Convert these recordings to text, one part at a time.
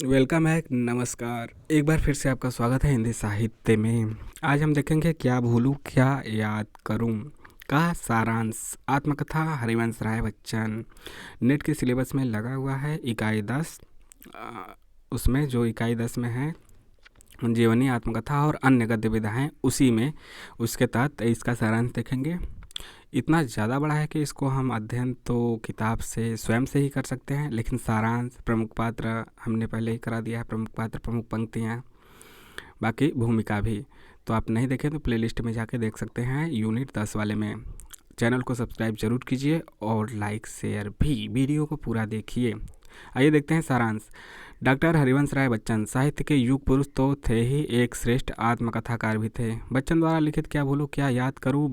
Welcome है, नमस्कार। एक बार फिर से आपका स्वागत है हिंदी साहित्य में। आज हम देखेंगे क्या भूलूं क्या याद करूं का सारांश। आत्मकथा हरिवंश राय बच्चन। नेट के सिलेबस में लगा हुआ है इकाई 10। उसमें जो इकाई 10 में है जीवनी आत्मकथा और अन्य गद्य विधाएं, उसी में उसके तहत इसका सारांश देखेंगे। इतना ज़्यादा बड़ा है कि इसको हम अध्ययन तो किताब से स्वयं से ही कर सकते हैं, लेकिन सारांश प्रमुख पात्र हमने पहले ही करा दिया है। प्रमुख पात्र, प्रमुख पंक्तियाँ, बाकी भूमिका भी। तो आप नहीं देखें तो प्लेलिस्ट में जाके देख सकते हैं यूनिट 10 वाले में। चैनल को सब्सक्राइब जरूर कीजिए और लाइक शेयर भी। वीडियो को पूरा देखिए। आइए देखते हैं सारांश। डॉक्टर हरिवंश राय बच्चन साहित्य के युग पुरुष तो थे ही, एक श्रेष्ठ आत्मकथाकार भी थे। बच्चन द्वारा लिखित क्या भूलूं क्या याद करूं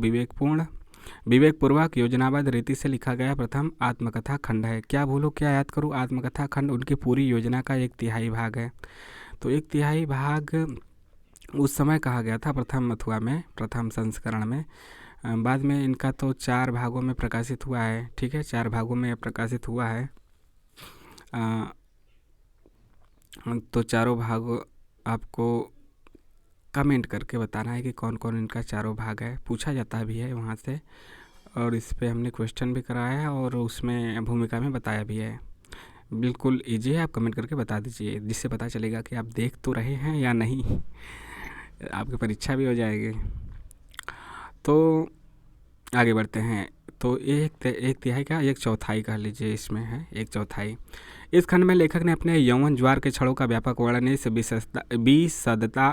विवेकपूर्वक योजनाबद्ध रीति से लिखा गया प्रथम आत्मकथा खंड है। क्या भूलूं क्या याद करूं आत्मकथा खंड उनकी पूरी योजना का 1/3 भाग है। तो 1/3 भाग उस समय कहा गया था प्रथम मथुआ में, प्रथम संस्करण में। बाद में इनका तो 4 भागों में प्रकाशित हुआ है। ठीक है, 4 भागों में प्रकाशित हुआ है। तो चारों भाग आपको कमेंट करके बताना है कि कौन कौन इनका चारों भाग है। पूछा जाता भी है वहाँ से, और इस पे हमने क्वेश्चन भी कराया है और उसमें भूमिका में बताया भी है। बिल्कुल ईजी है, आप कमेंट करके बता दीजिए, जिससे पता चलेगा कि आप देख तो रहे हैं या नहीं। आपकी परीक्षा भी हो जाएगी। तो आगे बढ़ते हैं। तो एक तिहाई का 1/4 कह लीजिए, इसमें है 1/4। इस खंड में लेखक ने अपने यौवन ज्वार के क्षणों का व्यापक वर्णन इस विशदता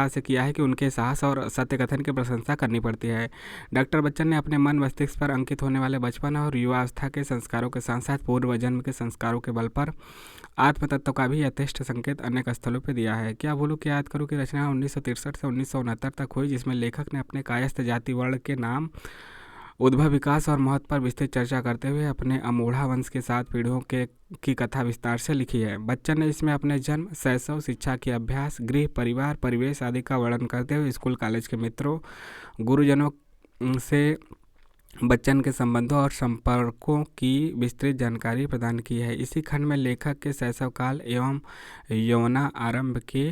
से किया है कि उनके साहस और सत्य कथन की प्रशंसा करनी पड़ती है। डॉक्टर बच्चन ने अपने मन मस्तिष्क पर अंकित होने वाले बचपन और युवावस्था के संस्कारों के साथ साथ पूर्व जन्म के संस्कारों के बल पर आत्म तत्व का भी यथेष्ट संकेत अनेक स्थलों पर दिया है। क्या भूलूं क्या याद करूं की रचना 1963 से 1969 तक हुई, जिसमें लेखक ने अपने कायस्थ जाति वर्ण के नाम, उद्भव, विकास और महत्व पर विस्तृत चर्चा करते हुए अपने अमोढ़ा वंश के 7 पीढ़ियों के की कथा विस्तार से लिखी है। बच्चन ने इसमें अपने जन्म, शैशव, शिक्षा की अभ्यास, गृह, परिवार, परिवेश आदि का वर्णन करते हुए स्कूल कॉलेज के मित्रों, गुरुजनों से बच्चन के संबंधों और संपर्कों की विस्तृत जानकारी प्रदान की है। इसी खंड में लेखक के शैशव काल एवं यौवना आरंभ के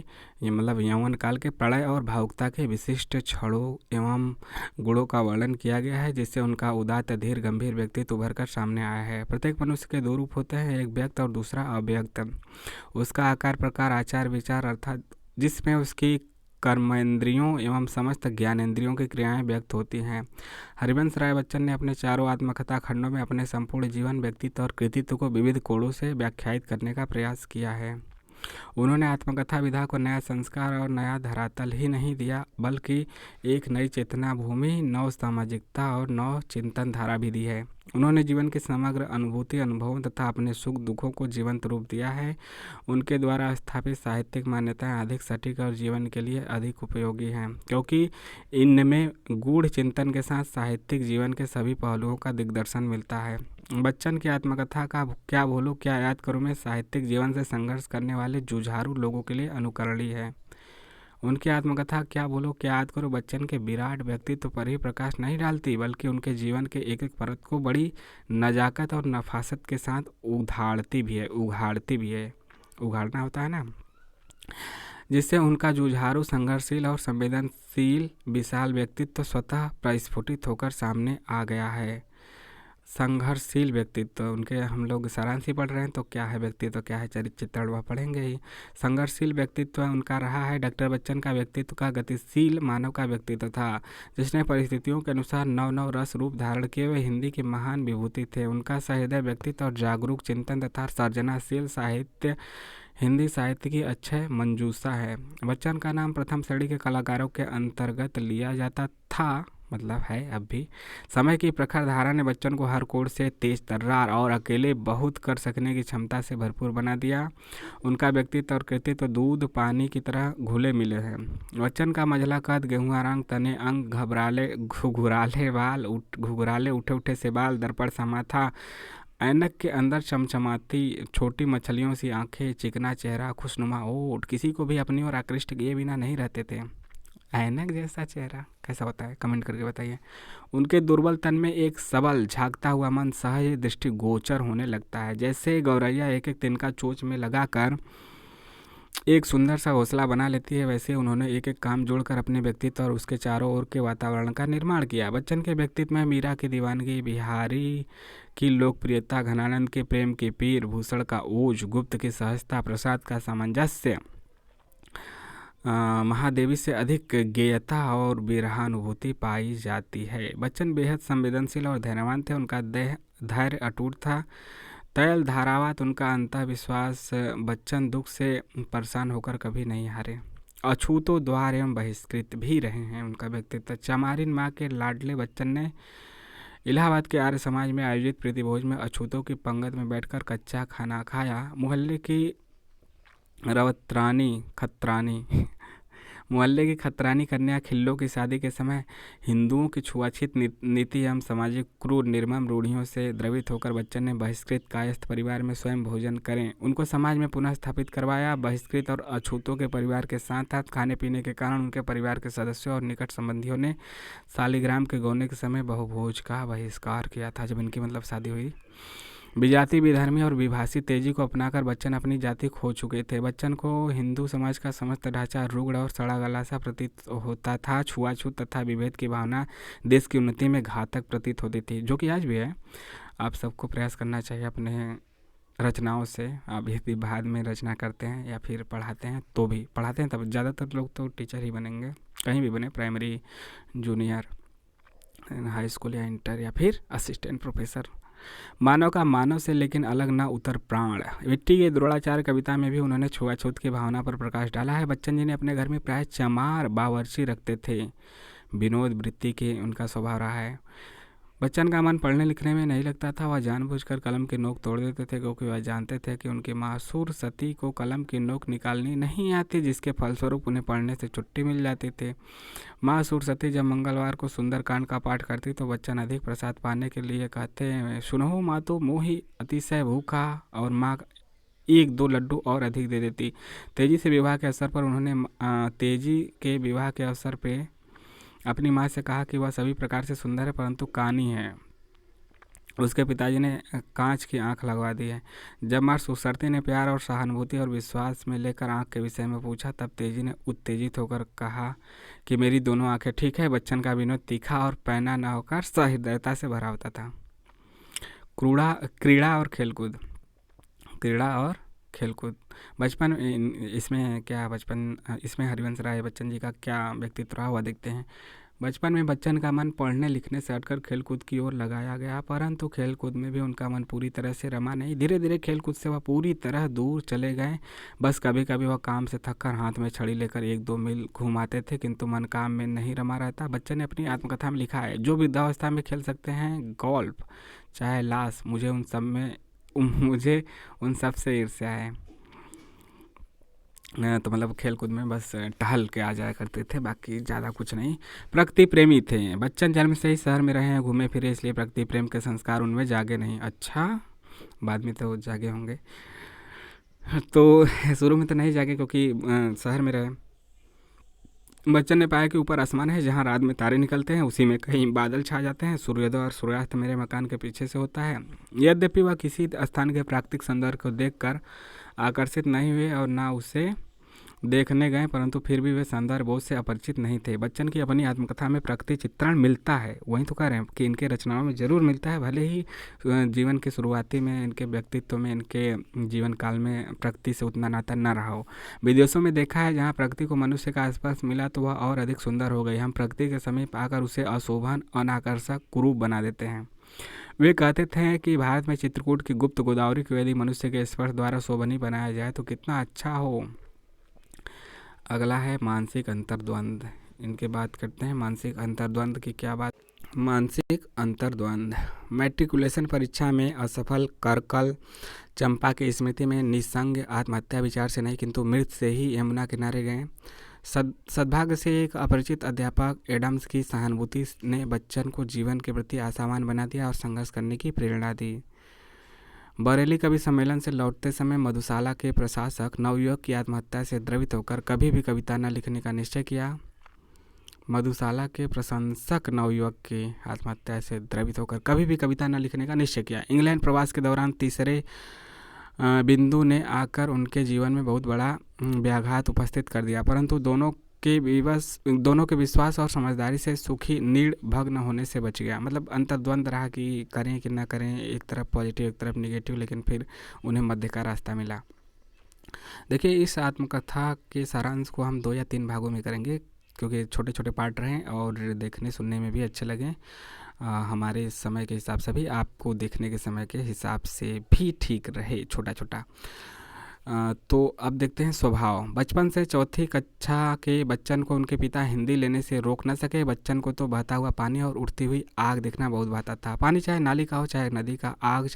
मतलब यौवन काल के प्रणय और भावुकता के विशिष्ट क्षणों एवं गुणों का वर्णन किया गया है, जिससे उनका उदात्त, धीर, गंभीर व्यक्तित्व उभर कर सामने आया है। प्रत्येक मनुष्य के 2 रूप होते हैं, एक व्यक्त और दूसरा अव्यक्त। उसका आकार, प्रकार, आचार, विचार अर्थात जिसमें उसकी कर्मेंद्रियों एवं समस्त ज्ञानेंद्रियों की क्रियाएं व्यक्त होती हैं। हरिवंश राय बच्चन ने अपने चारों आत्मकथा खंडों में अपने संपूर्ण जीवन, व्यक्तित्व और कृतित्व को विविध कोणों से व्याख्यायित करने का प्रयास किया है। उन्होंने आत्मकथा विधा को नया संस्कार और नया धरातल ही नहीं दिया, बल्कि एक नई चेतना भूमि, नव सामाजिकता और नव चिंतन धारा भी दी है। उन्होंने जीवन की समग्र अनुभूति, अनुभवों तथा अपने सुख दुखों को जीवंत रूप दिया है। उनके द्वारा स्थापित साहित्यिक मान्यताएं अधिक सटीक और जीवन के लिए अधिक उपयोगी हैं, क्योंकि इनमें गूढ़ चिंतन के साथ साहित्यिक जीवन के सभी पहलुओं का दिग्दर्शन मिलता है। बच्चन की आत्मकथा का क्या भूलूं क्या याद करूं में साहित्यिक जीवन से संघर्ष करने वाले जुझारू लोगों के लिए अनुकरणीय है। उनकी आत्मकथा क्या भूलूं क्या याद करूं बच्चन के विराट व्यक्तित्व पर ही प्रकाश नहीं डालती, बल्कि उनके जीवन के एक एक परत को बड़ी नजाकत और नफासत के साथ उघाड़ती भी है। उघाड़ना होता है ना, जिससे उनका जुझारू, संघर्षशील और संवेदनशील विशाल व्यक्तित्व स्वतः प्रस्फुटित होकर सामने आ गया है। संघर्षशील व्यक्तित्व उनके हम लोग सारांश ही पढ़ रहे हैं, तो क्या है व्यक्तित्व, क्या है चरित्र चित्रण, वह पढ़ेंगे ही। संघर्षशील व्यक्तित्व उनका रहा है। डॉक्टर बच्चन का व्यक्तित्व का गतिशील मानव का व्यक्तित्व था, जिसने परिस्थितियों के अनुसार नव नव रस रूप धारण किए हुए हिंदी की महान विभूति थे। उनका सहृदय व्यक्तित्व और जागरूक चिंतन तथा सर्जनाशील साहित्य हिंदी साहित्य की अक्षय मंजूषा है। बच्चन का नाम प्रथम श्रेणी के कलाकारों के अंतर्गत लिया जाता था, मतलब है अब भी। समय की प्रखर धारा ने बच्चन को हर कोण से तेज तर्रार और अकेले बहुत कर सकने की क्षमता से भरपूर बना दिया। उनका व्यक्तित्व और कृतित्व दूध पानी की तरह घुले मिले हैं। बच्चन का मझला कद, गेहुआ रंग, तने अंग, घुघराले उठे उठे से बाल, दर्पण सा माथा, ऐनक के अंदर चमचमाती छोटी मछलियों सी आंखें, चिकना चेहरा, खुशनुमा ओठ किसी को भी अपनी ओर आकृष्ट किए बिना नहीं रहते थे। ऐनक जैसा चेहरा कैसा होता है, कमेंट करके बताइए। उनके दुर्बल तन में एक सबल झांकता हुआ मन सहज दृष्टिगोचर होने लगता है। जैसे गौरैया एक एक तिनका चोंच में लगाकर एक सुंदर सा घोंसला बना लेती है, वैसे उन्होंने एक एक काम जोड़कर अपने व्यक्तित्व और उसके चारों ओर के वातावरण का निर्माण किया। बच्चन के व्यक्तित्व में मीरा की दीवानगी, बिहारी की लोकप्रियता, घनानंद के प्रेम की पीर, भूषण का ओज, गुप्त की सहजता, प्रसाद का सामंजस्य, महादेवी से अधिक गेयता और विरहानुभूति पाई जाती है। बच्चन बेहद संवेदनशील और धैर्यवान थे। उनका देह धैर्य अटूट था। तैल धारावात उनका अंतःविश्वास। बच्चन दुख से परेशान होकर कभी नहीं हारे। अछूतो द्वार एवं बहिष्कृत भी रहे हैं। उनका व्यक्तित्व। चमारिन माँ के लाडले बच्चन ने इलाहाबाद के आर्य समाज में आयोजित प्रीतिभोज में अछूतों की पंगत में बैठकर कच्चा खाना खाया। मोहल्ले की खतरानी कन्या खिल्लो की शादी के समय हिंदुओं की छुआछूत नीति एवं सामाजिक क्रूर निर्मम रूढ़ियों से द्रवित होकर बच्चन ने बहिष्कृत कायस्थ परिवार में स्वयं भोजन करें उनको समाज में पुनः स्थापित करवाया। बहिष्कृत और अछूतों के परिवार के साथ साथ खाने पीने के कारण उनके परिवार के सदस्यों और निकट संबंधियों ने शालिग्राम के गौने के समय बहुभोज का बहिष्कार किया था। जब इनकी शादी हुई। विजाति, विधर्मी और विभाषी तेजी को अपनाकर बच्चन अपनी जाति खो चुके थे। बच्चन को हिंदू समाज का समस्त ढांचा रुग्ण और सड़ा गला सा प्रतीत होता था। छुआछूत तथा विभेद की भावना देश की उन्नति में घातक प्रतीत होती थी, जो कि आज भी है। आप सबको प्रयास करना चाहिए अपने रचनाओं से। आप यदि बाद में रचना करते हैं या फिर पढ़ाते हैं तो भी पढ़ाते हैं, तब ज़्यादातर लोग तो टीचर ही बनेंगे, कहीं भी बने, प्राइमरी, जूनियर, हाई स्कूल या इंटर, या फिर असिस्टेंट प्रोफेसर। मानव का मानव से लेकिन अलग न उतर प्राण। मिट्टी के द्रोणाचार्य कविता में भी उन्होंने छुआछूत की भावना पर प्रकाश डाला है। बच्चन जी ने अपने घर में प्राय चमार बावर्ची रखते थे। विनोद वृत्ति के उनका स्वभाव रहा है। बच्चन का मन पढ़ने लिखने में नहीं लगता था। वह जानबूझकर कलम की नोक तोड़ देते थे, क्योंकि वह जानते थे कि उनकी मासूर सती को कलम की नोक निकालनी नहीं आती, जिसके फलस्वरूप उन्हें पढ़ने से छुट्टी मिल जाती थी। मासूर सती जब मंगलवार को सुंदरकांड का पाठ करती तो बच्चन अधिक प्रसाद पाने के लिए कहते, सुनहो मातो मोहि अतिशय भूखा, और माँ 1-2 लड्डू और अधिक दे देती। तेजी के विवाह के अवसर पर अपनी माँ से कहा कि वह सभी प्रकार से सुंदर है, परंतु कानी है। उसके पिताजी ने कांच की आंख लगवा दी है। जब माँ सुसरती ने प्यार और सहानुभूति और विश्वास में लेकर आंख के विषय में पूछा, तब तेजी ने उत्तेजित होकर कहा कि मेरी दोनों आंखें ठीक है। बच्चन का विनोद तीखा और पैना न होकर सहृदयता से भरा होता था। क्रीड़ा और खेलकूद। बचपन इसमें हरिवंश राय बच्चन जी का क्या व्यक्तित्व रहा हुआ देखते हैं। बचपन में बच्चन का मन पढ़ने लिखने से हटकर खेलकूद की ओर लगाया गया, परंतु खेलकूद में भी उनका मन पूरी तरह से रमा नहीं। धीरे धीरे खेलकूद से वह पूरी तरह दूर चले गए। बस कभी कभी वह काम से थककर हाथ में छड़ी लेकर 1-2 मील घूम आते थे, किंतु मन काम में नहीं रमा रहता। बच्चन ने अपनी आत्मकथा में लिखा है, जो वृद्धावस्था में खेल सकते हैं गोल्फ चाहे लाश, मुझे उन सब से ईर्ष्या है। तो खेल कूद में बस टहल के आ जाया करते थे, बाकी ज़्यादा कुछ नहीं। प्रकृति प्रेमी थे। बच्चन जन्म से ही शहर में रहे हैं, घूमे फिरे, इसलिए प्रकृति प्रेम के संस्कार उनमें जागे नहीं। अच्छा, बाद में तो जागे होंगे। तो शुरू में तो नहीं जागे, क्योंकि शहर में रहे। बच्चन ने पाया कि ऊपर आसमान है, जहाँ रात में तारे निकलते हैं, उसी में कहीं बादल छा जाते हैं। सूर्योदय और सूर्यास्त मेरे मकान के पीछे से होता है। यद्यपि वह किसी स्थान के प्राकृतिक सौंदर्य को देखकर आकर्षित नहीं हुए और ना उसे देखने गए, परंतु फिर भी वे सौंदर्य बोध से अपरिचित नहीं थे। बच्चन की अपनी आत्मकथा में प्रकृति चित्रण मिलता है, वहीं तो कह रहे हैं कि इनके रचनाओं में जरूर मिलता है। भले ही जीवन के शुरुआती में, इनके व्यक्तित्व में, इनके जीवन काल में प्रकृति से उतना नाता न रहा हो। विदेशों में देखा है, जहाँ प्रकृति को मनुष्य का आसपास मिला तो वह और अधिक सुंदर हो गई। हम प्रकृति के समीप आकर उसे अशोभन, अनाकर्षक, कुरूप बना देते हैं। वे कहते थे कि भारत में चित्रकूट की गुप्त गोदावरी को यदि मनुष्य के स्पर्श द्वारा शोभनीय बनाया जाए तो कितना अच्छा हो। अगला है मानसिक अंतर्द्वंद। इनके बात करते हैं मानसिक अंतर्द्वंद की। क्या बात? मानसिक अंतर्द्वंद। मैट्रिकुलेशन परीक्षा में असफल करकल चंपा की स्मृति में निस्संग आत्महत्या विचार से नहीं, किंतु मृत से ही यमुना किनारे गए। सद्भाग्य से एक अपरिचित अध्यापक एडम्स की सहानुभूति ने बच्चन को जीवन के प्रति आशावान बना दिया और संघर्ष करने की प्रेरणा दी। बरेली कवि सम्मेलन से लौटते समय मधुशाला के प्रशासक नवयुवक की आत्महत्या से द्रवित होकर कभी भी कविता न लिखने का निश्चय किया। मधुशाला के प्रशंसक नवयुवक की आत्महत्या से द्रवित होकर कभी भी कविता न लिखने का निश्चय किया। इंग्लैंड प्रवास के दौरान तीसरे बिंदु ने आकर उनके जीवन में बहुत बड़ा व्याघात उपस्थित कर दिया, परंतु दोनों के विश्वास और समझदारी से सुखी नीड़ भग्न होने से बच गया। मतलब अंतर्द्वंद रहा कि करें कि ना करें, एक तरफ पॉजिटिव एक तरफ निगेटिव, लेकिन फिर उन्हें मध्य का रास्ता मिला। देखिए, इस आत्मकथा के सारांश को हम 2 या 3 भागों में करेंगे, क्योंकि छोटे छोटे पार्ट रहें और देखने सुनने में भी अच्छे लगें। हमारे समय के हिसाब से भी, आपको देखने के समय के हिसाब से भी ठीक रहे छोटा छोटा। तो अब देखते हैं स्वभाव। बचपन से चौथी कक्षा के बच्चन को उनके पिता हिंदी लेने से रोक न सके। बच्चन को तो बहता हुआ पानी और उड़ती हुई आग देखना बहुत भाता था। पानी चाहे नाली का हो चाहे नदी का, आग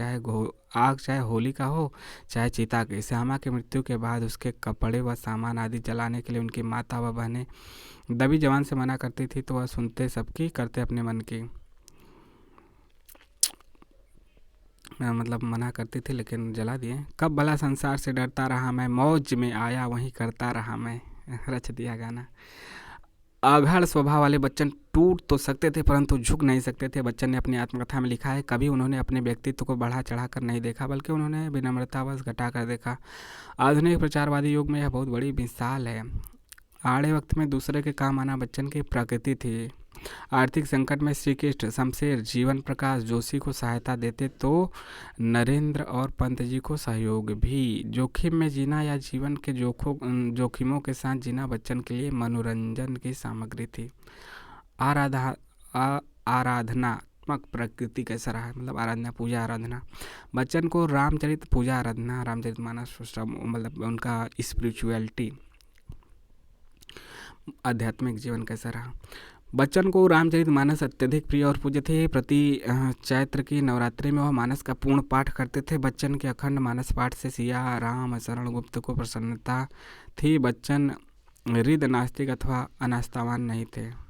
चाहे होली का हो चाहे चीता की। श्यामा की मृत्यु के बाद उसके कपड़े व सामान आदि जलाने के लिए उनकी माता व बहनें दबी जबान से मना करती थी, तो वह सुनते सबकी करते अपने मन की। मतलब मना करती थी लेकिन जला दिए। कब भला संसार से डरता रहा मैं, मौज में आया वहीं करता रहा मैं। रच दिया गाना। अघड़ स्वभाव वाले बच्चन टूट तो सकते थे परंतु झुक नहीं सकते थे। बच्चन ने अपनी आत्मकथा में लिखा है, कभी उन्होंने अपने व्यक्तित्व को बढ़ा चढ़ा कर नहीं देखा, बल्कि उन्होंने विनम्रतावश घटा कर देखा। आधुनिक प्रचारवादी युग में यह बहुत बड़ी मिसाल है। आड़े वक्त में दूसरे के काम आना बच्चन की प्रकृति थी। आर्थिक संकट में श्री कृष्ण, शमशेर, जीवन प्रकाश जोशी को सहायता देते तो नरेंद्र और पंत जी को सहयोग भी। जोखिम में जीना या जीवन के जोखिमों के साथ जीना बच्चन के लिए मनोरंजन की सामग्री थी। आराधनात्मक प्रकृति कैसा रहा, मतलब आराधना, पूजा आराधना। बच्चन को रामचरित पूजा आराधना, रामचरितमानस, मतलब उनका स्पिरिचुअलिटी, आध्यात्मिक जीवन कैसा रहा। बच्चन को रामचरितमानस अत्यधिक प्रिय और पूज्य थे। प्रति चैत्र की नवरात्रि में वह मानस का पूर्ण पाठ करते थे। बच्चन के अखंड मानस पाठ से सिया राम शरण गुप्त को प्रसन्नता थी। बच्चन हृद नास्तिक अथवा अनास्थावान नहीं थे।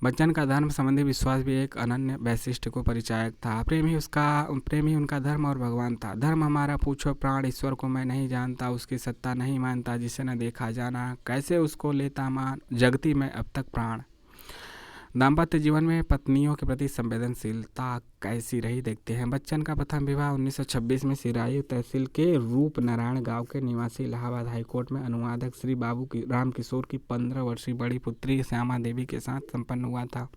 बच्चन का धर्म संबंधी विश्वास भी एक अनन्य वैशिष्ट को परिचायक था। प्रेम ही उनका धर्म और भगवान था। धर्म हमारा पूछो प्राण, ईश्वर को मैं नहीं जानता, उसकी सत्ता नहीं मानता, जिसे न देखा जाना, कैसे उसको लेता मान, जगती मैं अब तक प्राण। दाम्पत्य जीवन में पत्नियों के प्रति संवेदनशीलता कैसी रही, देखते हैं। बच्चन का प्रथम विवाह 1926 में सिराई तहसील के रूप नारायण गांव के निवासी इलाहाबाद हाईकोर्ट में अनुवादक श्री बाबू राम किशोर की 15 वर्षीय बड़ी पुत्री श्यामा देवी के साथ संपन्न हुआ था।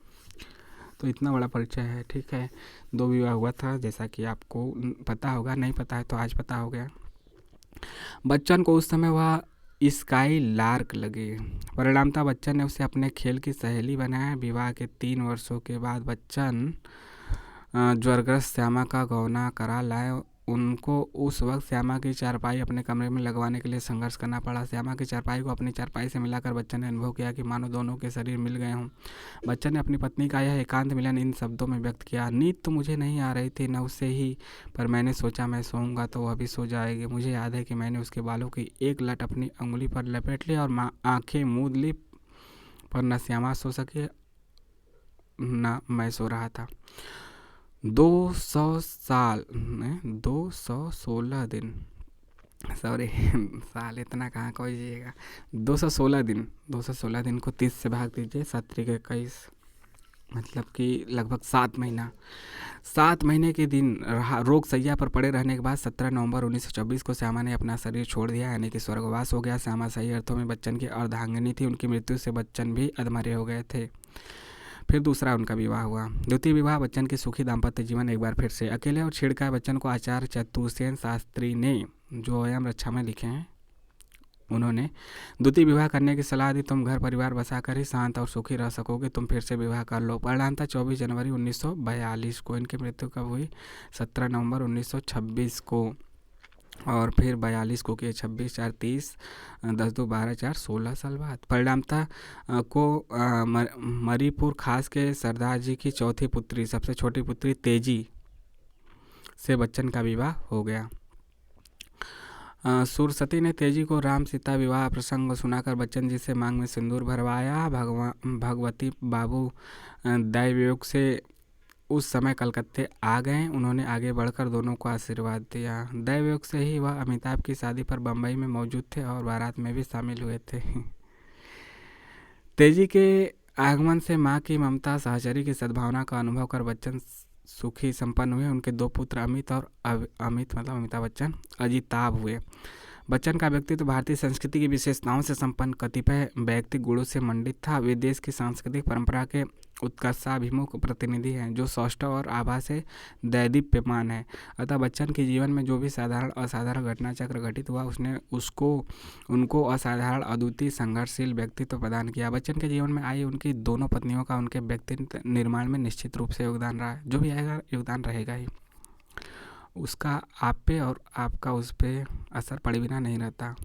तो इतना बड़ा परिचय है, ठीक है। 2 विवाह हुआ था, जैसा कि आपको पता होगा, नहीं पता है तो आज पता हो गया। बच्चन को उस समय वह स्काई लार्क लगे। परिणामतः बच्चन ने उसे अपने खेल की सहेली बनाया। विवाह के 3 वर्षों के बाद बच्चन ज्वरग्रस्त श्यामा का गौना करा लाए। उनको उस वक्त श्यामा की चारपाई अपने कमरे में लगवाने के लिए संघर्ष करना पड़ा। श्यामा की चारपाई को अपनी चारपाई से मिलाकर बच्चन ने अनुभव किया कि मानो दोनों के शरीर मिल गए हों। बच्चन ने अपनी पत्नी का यह एकांत मिलन इन शब्दों में व्यक्त किया, नींद तो मुझे नहीं आ रही थी, न उससे ही, पर मैंने सोचा मैं सोऊंगा तो वह भी सो जाएगी। मुझे याद है कि मैंने उसके बालों की एक लट अपनी अंगुली पर लपेट ली और आंखें मूंद ली, पर न श्यामा सो सके न मैं सो रहा था। 216 दिन, सॉरी साल इतना कहाँ कोईजिएगा, 216 दिन को 30 से भाग दीजिए, 7×21, मतलब कि लगभग 7 महीने के दिन रोग सैया पर पड़े रहने के बाद 17 नवंबर 1926 को श्यामा ने अपना शरीर छोड़ दिया, यानी कि स्वर्गवास हो गया। श्यामा सही अर्थों में बच्चन की अर्धांगिनी थी। उनकी मृत्यु से बच्चन भी अधमरे हो गए थे। फिर दूसरा उनका विवाह हुआ। द्वितीय विवाह बच्चन की सुखी दाम्पत्य जीवन एक बार फिर से। अकेले और छिड़का बच्चन को आचार्य चतुर्सेन शास्त्री ने, जो अयम रक्षा में लिखे हैं, उन्होंने द्वितीय विवाह करने की सलाह दी। तुम घर परिवार बसाकर ही शांत और सुखी रह सकोगे, तुम फिर से विवाह कर लो। परिणामतः 24 जनवरी 1942 को इनकी मृत्यु कब हुई, 17 नवंबर 1926 को, और फिर 42 को किए 26 4 30, 10 2 12 4 16 साल बाद। परिणामतः को मरीपुर खास के सरदार जी की चौथी पुत्री, सबसे छोटी पुत्री तेजी से बच्चन का विवाह हो गया। सुरसती ने तेजी को राम सीता विवाह प्रसंग सुनाकर बच्चन जी से मांग में सिंदूर भरवाया। भगवती बाबू दैवयोग से उस समय कलकत्ते आ गए। उन्होंने आगे बढ़कर दोनों को आशीर्वाद दिया। दैवयोग से ही वह अमिताभ की शादी पर बम्बई में मौजूद थे और बारात में भी शामिल हुए थे। तेजी के आगमन से माँ की ममता, साहचर्य की सद्भावना का अनुभव कर बच्चन सुखी संपन्न हुए। उनके दो पुत्र अमित और अमित मतलब अमिताभ बच्चन अजिताभ हुए। बच्चन का व्यक्तित्व भारतीय संस्कृति की विशेषताओं से संपन्न, कतिपय व्यक्तिक गुणों से मंडित था। वे देश की सांस्कृतिक परंपरा के उत्कर्षाभिमुख प्रतिनिधि हैं, जो सौष्ठव और आभा से दैदीप्यमान है। अतः बच्चन के जीवन में जो भी साधारण असाधारण घटना चक्र घटित हुआ, उसने उनको असाधारण, अद्वितीय, संघर्षशील व्यक्तित्व प्रदान किया। बच्चन के जीवन में आई उनकी दोनों पत्नियों का उनके व्यक्तित्व निर्माण में निश्चित रूप से योगदान रहा है। जो भी आएगा योगदान रहेगा ही, उसका आप पे और आपका उस पे असर पड़े बिना नहीं रहता।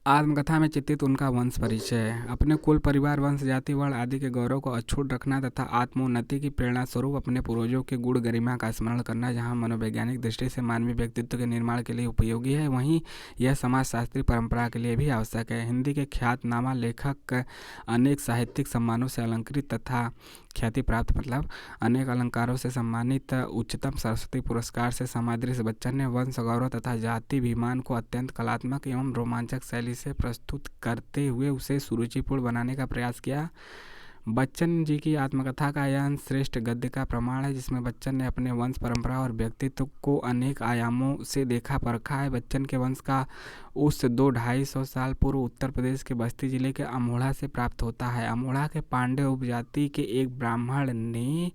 आत्मकथा में चित्रित उनका वंश परिचय। अपने कुल, परिवार, वंश, जाति, वर्ण आदि के गौरव को अछूट रखना तथा आत्मोन्नति की प्रेरणा स्वरूप अपने पूर्वजों के गुण गरिमा का स्मरण करना, जहाँ मनोवैज्ञानिक दृष्टि से मानवीय व्यक्तित्व के निर्माण के लिए उपयोगी है, वहीं यह समाजशास्त्री परंपरा के लिए भी आवश्यक है। हिंदी के ख्यातनामा लेखक, अनेक साहित्यिक सम्मानों से अलंकृत तथा ख्याति प्राप्त मतलब अनेक अलंकारों से सम्मानित, उच्चतम सरस्वती पुरस्कार से समादृत बच्चन ने वंश गौरव तथा जातिभिमान को अत्यंत कलात्मक एवं रोमांचक शैली से प्रस्तुत करते हुए उसे सुरुचिपूर्ण बनाने का प्रयास किया। बच्चन जी की आत्मकथा का यह श्रेष्ठ गद्य का प्रमाण है, जिसमें बच्चन ने अपने वंश, परंपरा और व्यक्तित्व को अनेक आयामों से देखा परखा है। बच्चन के वंश का उस 200-250 साल पूर्व उत्तर प्रदेश के बस्ती जिले के अमोढ़ा से प्राप्त होता है। अमोढ़ा के पांडे उपजाति के एक ब्राह्मण ने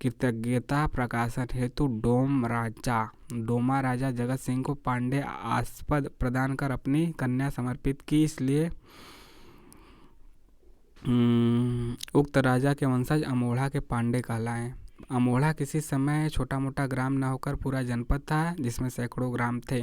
कृतज्ञता प्रकाशन हेतु डोमा राजा जगत सिंह को पांडे आस्पद प्रदान कर अपनी कन्या समर्पित की। इसलिए उक्त राजा के वंशज अमोढ़ा के पांडे कहलाए। अमोढ़ा किसी समय छोटा मोटा ग्राम न होकर पूरा जनपद था, जिसमें सैकड़ों ग्राम थे।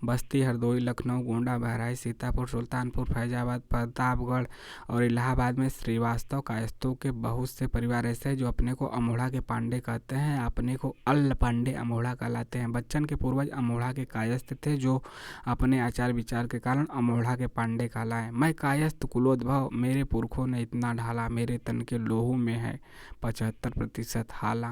बस्ती, हरदोई, लखनऊ, गोंडा, बहराइच, सीतापुर, सुल्तानपुर, फैजाबाद, प्रतापगढ़ और इलाहाबाद में श्रीवास्तव कायस्थों के बहुत से परिवार ऐसे हैं जो अपने को अमोढ़ा के पांडे कहते हैं, अपने को अल्ल पांडे अमोढ़ा कहलाते हैं। बच्चन के पूर्वज अमोढ़ा के कायस्थ थे, जो अपने आचार विचार के कारण अमोढ़ा के पांडे कहलाए। मैं कायस्थ कुलोद्भव, मेरे पुरखों ने इतना ढाला, मेरे तन के लोहू में है 75% हाला।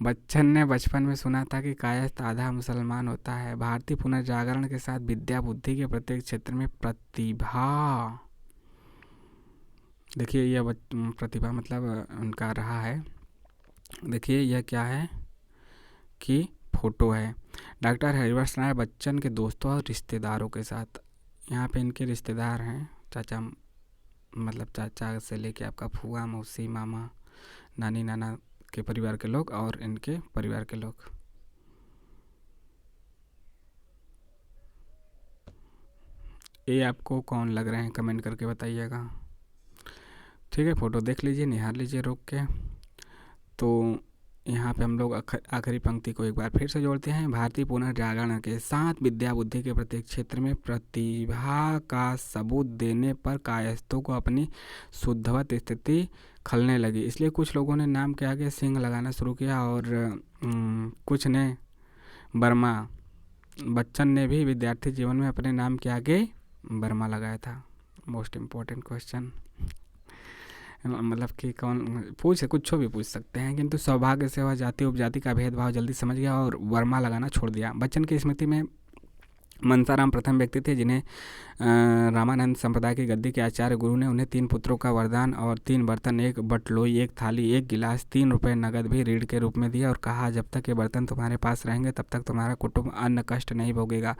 बच्चन ने बचपन में सुना था कि कायस्थ आधा मुसलमान होता है। भारतीय पुनर्जागरण के साथ विद्या बुद्धि के प्रत्येक क्षेत्र में प्रतिभा, देखिए यह प्रतिभा मतलब उनका रहा है। देखिए यह क्या है कि फोटो है डॉक्टर हरिवंश राय बच्चन के दोस्तों और रिश्तेदारों के साथ। यहाँ पे इनके रिश्तेदार हैं, चाचा मतलब चाचा से लेके आपका फूआ, मौसी, मामा, नानी, नाना के परिवार के लोग और इनके परिवार के लोग। ये आपको कौन लग रहे हैं कमेंट करके बताइएगा। ठीक है, फ़ोटो देख लीजिए, निहार लीजिए रोक के। तो यहाँ पे हम लोग आखिरी पंक्ति को एक बार फिर से जोड़ते हैं। भारतीय पुनर्जागरण के साथ विद्या बुद्धि के प्रत्येक क्षेत्र में प्रतिभा का सबूत देने पर कायस्थों को अपनी शुद्धवत स्थिति खलने लगी। इसलिए कुछ लोगों ने नाम के आगे सिंह लगाना शुरू किया और कुछ ने बर्मा। बच्चन ने भी विद्यार्थी जीवन में अपने नाम के आगे बर्मा लगाया था। मोस्ट इम्पोर्टेंट क्वेश्चन, मतलब कि कौन कुछ भी पूछ सकते हैं, किंतु सौभाग्य से वह जाति उपजाति का भेदभाव जल्दी समझ गया और वर्मा लगाना छोड़ दिया। बच्चन की स्मृति में मनसाराम प्रथम व्यक्ति थे जिन्हें रामानंद संप्रदाय के गद्दी के आचार्य गुरु ने उन्हें 3 पुत्रों का वरदान और 3 बर्तन, 1 बटलोई, 1 थाली, 1 गिलास, 3 रुपये नगद भी ऋण के रूप में दिया और कहा, जब तक ये बर्तन तुम्हारे पास रहेंगे तब तक तुम्हारा कुटुंब अन्न कष्ट नहीं भोगेगा।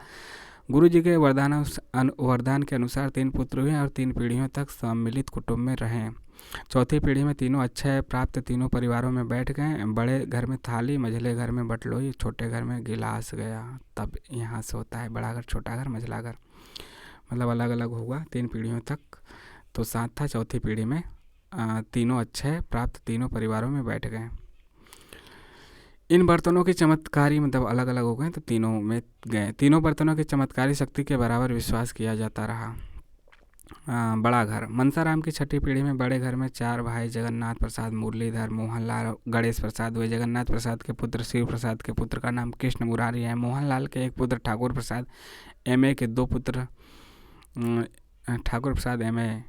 गुरु जी के वरदान के अनुसार 3 पुत्र हुए और 3 पीढ़ियों तक सम्मिलित कुटुंब में रहें। चौथी पीढ़ी में तीनों अक्षय प्राप्त तीनों परिवारों में बैठ गए। बड़े घर में थाली, मझले घर में बटलोई, छोटे घर में गिलास गया। तब यहाँ से होता है बड़ा घर, छोटा घर, मझला घर, मतलब अलग अलग होगा 3 पीढ़ियों तक। तो 7 था, चौथी पीढ़ी में तीनों अक्षय प्राप्त तीनों परिवारों में बैठ गए। इन बर्तनों की चमत्कारी मतलब अलग अलग हो गए तो तीनों में गए। तीनों बर्तनों की चमत्कारी शक्ति के बराबर विश्वास किया जाता रहा। बड़ा घर, मनसाराम की 6ठी पीढ़ी में बड़े घर में 4 भाई जगन्नाथ प्रसाद, मुरलीधर, मोहनलाल, गणेश प्रसाद हुए। जगन्नाथ प्रसाद के पुत्र शिव प्रसाद के पुत्र का नाम कृष्ण मुरारी है। मोहनलाल के एक पुत्र ठाकुर प्रसाद एमए के 2 पुत्र ठाकुर प्रसाद एमए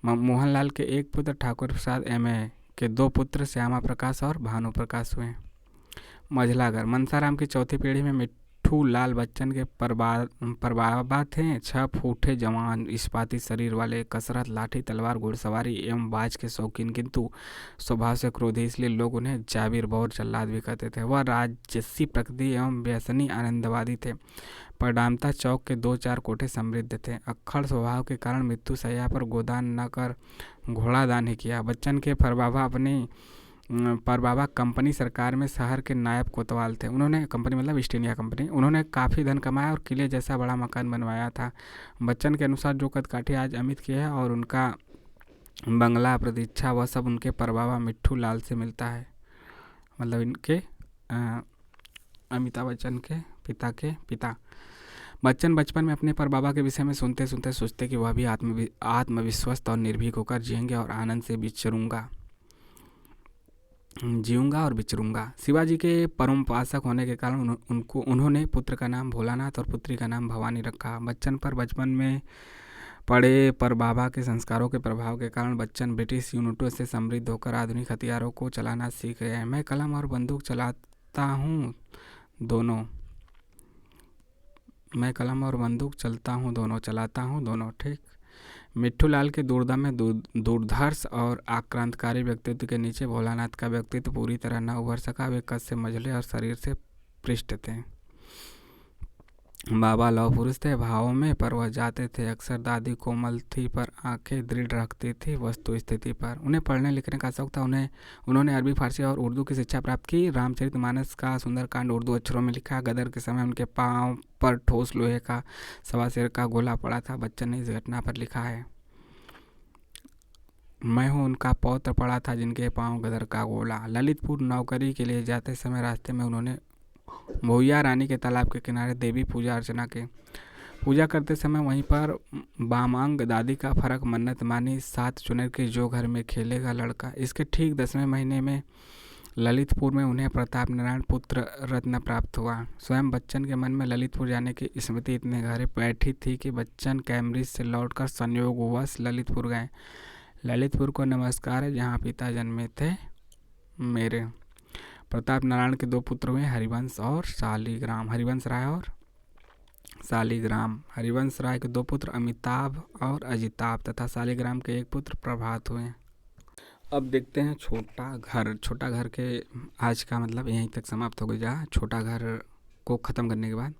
मोहनलाल के एक पुत्र ठाकुर प्रसाद एमए के 2 पुत्र श्यामा प्रकाश और भानु प्रकाश हुए। मझला घर, मनसाराम की 4थी पीढ़ी में मिट्ठू लाल बच्चन के परबाबा थे 6 फूटे जवान, इस्पाती शरीर वाले, कसरत, लाठी तलवार, घुड़सवारी एवं बाज के शौकीन, किंतु स्वभाव से क्रोधी, इसलिए लोग उन्हें जाबिर बौर जल्लाद भी कहते थे। वह राजसी प्रकृति एवं व्यसनी आनंदवादी थे। परडामता चौक के 2-4 कोठे समृद्ध थे। अक्खड़ स्वभाव के कारण मृत्यु शैया पर गोदान न कर घोड़ा दान ही किया। बच्चन के परबाबा कंपनी सरकार में शहर के नायब कोतवाल थे। उन्होंने, कंपनी मतलब ईस्ट इंडिया कंपनी, उन्होंने काफ़ी धन कमाया और किले जैसा बड़ा मकान बनवाया था। बच्चन के अनुसार जो कदकाठी आज अमित की है और उनका बंगला, प्रतीक्षा, वह सब उनके परबाबा मिट्ठू लाल से मिलता है, मतलब इनके अमिताभ बच्चन के पिता के पिता। बच्चन बचपन में अपने परबाबा के विषय में सुनते सुनते सोचते कि वह भी आत्मविश्वस्त और निर्भीक होकर जिएंगे और आनंद से जीऊंगा और विचरूंगा। शिवाजी के परमोपासक होने के कारण उन्होंने पुत्र का नाम भोलानाथ और पुत्री का नाम भवानी रखा। बच्चन पर बचपन में पड़े परबाबा के संस्कारों के प्रभाव के कारण बच्चन ब्रिटिश यूनिटों से समृद्ध होकर आधुनिक हथियारों को चलाना सीख गए हैं। मैं कलम और बंदूक चलाता हूँ दोनों, ठीक। मिट्ठू लाल के दूरदर्श और आक्रांतकारी व्यक्तित्व के नीचे भोलानाथ का व्यक्तित्व पूरी तरह न उभर सका। वे कद से मझले और शरीर से पृष्ठ थे। बाबा लौह पुरुष थे भावों में, पर वह जाते थे। अक्सर दादी कोमल थी पर आंखें दृढ़ रखती थी वस्तु स्थिति पर। उन्हें पढ़ने लिखने का शौक था। उन्होंने अरबी, फारसी और उर्दू की शिक्षा प्राप्त की। रामचरितमानस का सुंदरकांड उर्दू अक्षरों में लिखा। गदर के समय उनके पांव पर ठोस लोहे का सवा सेर का गोला पड़ा था। बच्चन ने इस घटना पर लिखा है, मैं हूँ उनका पौत्र पड़ा था जिनके पांव गदर का गोला। ललितपुर नौकरी के लिए जाते समय रास्ते में उन्होंने भोइया रानी के तालाब के किनारे देवी पूजा करते समय वहीं पर बामांग दादी का फर्क मन्नत मानी। 7 चुनर के जो घर में खेलेगा लड़का। इसके ठीक 10वें महीने में ललितपुर में उन्हें प्रताप नारायण पुत्र रत्न प्राप्त हुआ। स्वयं बच्चन के मन में ललितपुर जाने की स्मृति इतने गहरे बैठी थी कि बच्चन कैम्ब्रिज से लौटकर संयोगवश ललितपुर गए। ललितपुर को नमस्कार है जहाँ पिता जन्मे थे मेरे। प्रताप नारायण के 2 पुत्र हुए, हरिवंश शालिग्राम। हरिवंश राय के 2 पुत्र अमिताभ और अजिताभ तथा शालिग्राम के 1 पुत्र प्रभात हुए। अब देखते हैं छोटा घर के आज का मतलब यहीं तक समाप्त हो गया। छोटा घर को ख़त्म करने के बाद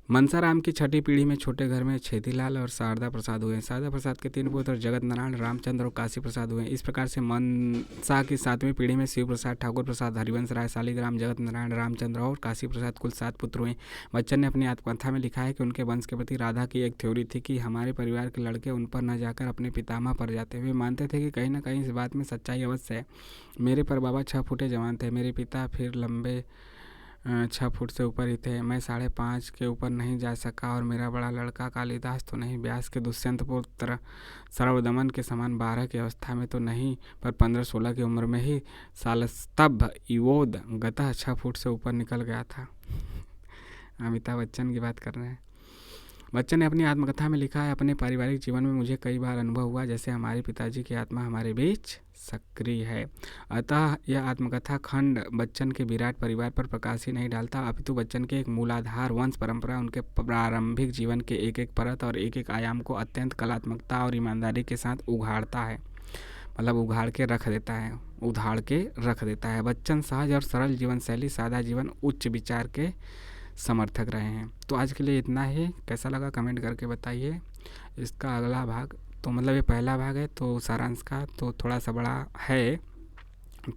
मनसाराम की 6ठी पीढ़ी में छोटे घर में छेदीलाल और शारदा प्रसाद हुए। शारदा प्रसाद के 3 पुत्र जगत नारायण, रामचंद्र और काशी प्रसाद हुए। इस प्रकार से मनसा की 7वीं पीढ़ी में शिव प्रसाद, ठाकुर प्रसाद, हरिवंश राय, शालिग्राम, जगत नारायण, रामचंद्र और काशी प्रसाद कुल 7 पुत्र हुए। बच्चन ने अपनी आत्मकथा में लिखा है कि उनके वंश के प्रति राधा की एक थ्योरी थी कि हमारे परिवार के लड़के उन पर न जाकर अपने पितामह पर जाते। वे मानते थे कि कहीं न कहीं इस बात में सच्चाई अवश्य है। मेरे परबाबा 6 फुटे जवान थे। मेरे पिता फिर लंबे 6 फुट से ऊपर ही थे। मैं 5.5 के ऊपर नहीं जा सका और मेरा बड़ा लड़का कालिदास तो नहीं, व्यास के दुष्यंत पुत्र सर्वदमन के समान 12 की अवस्था में तो नहीं, पर 15-16 की उम्र में ही सालस्तभ इवोद गतः 6 फुट से ऊपर निकल गया था। अमिताभ बच्चन की बात कर रहे हैं। बच्चन ने अपनी आत्मकथा में लिखा है, अपने पारिवारिक जीवन में मुझे कई बार अनुभव हुआ जैसे हमारे पिताजी की आत्मा हमारे बीच सक्रिय है। अतः यह आत्मकथा खंड बच्चन के विराट परिवार पर प्रकाश ही नहीं डालता, अपितु बच्चन के एक मूलाधार वंश परंपरा, उनके प्रारंभिक जीवन के एक एक परत और एक एक आयाम को अत्यंत कलात्मकता और ईमानदारी के साथ उघाड़ता है, मतलब उधाड़ के रख देता है। बच्चन सहज और सरल जीवन शैली, सादा जीवन, उच्च विचार के समर्थक रहे हैं। तो आज के लिए इतना ही। कैसा लगा कमेंट करके बताइए। इसका अगला भाग, तो मतलब ये पहला भाग है तो सारांश का तो थोड़ा सा बड़ा है,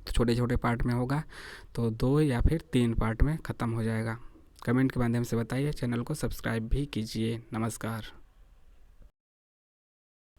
छोटे छोटे पार्ट में होगा, तो 2 या फिर 3 पार्ट में ख़त्म हो जाएगा। कमेंट के माध्यम से बताइए। चैनल को सब्सक्राइब भी कीजिए। नमस्कार।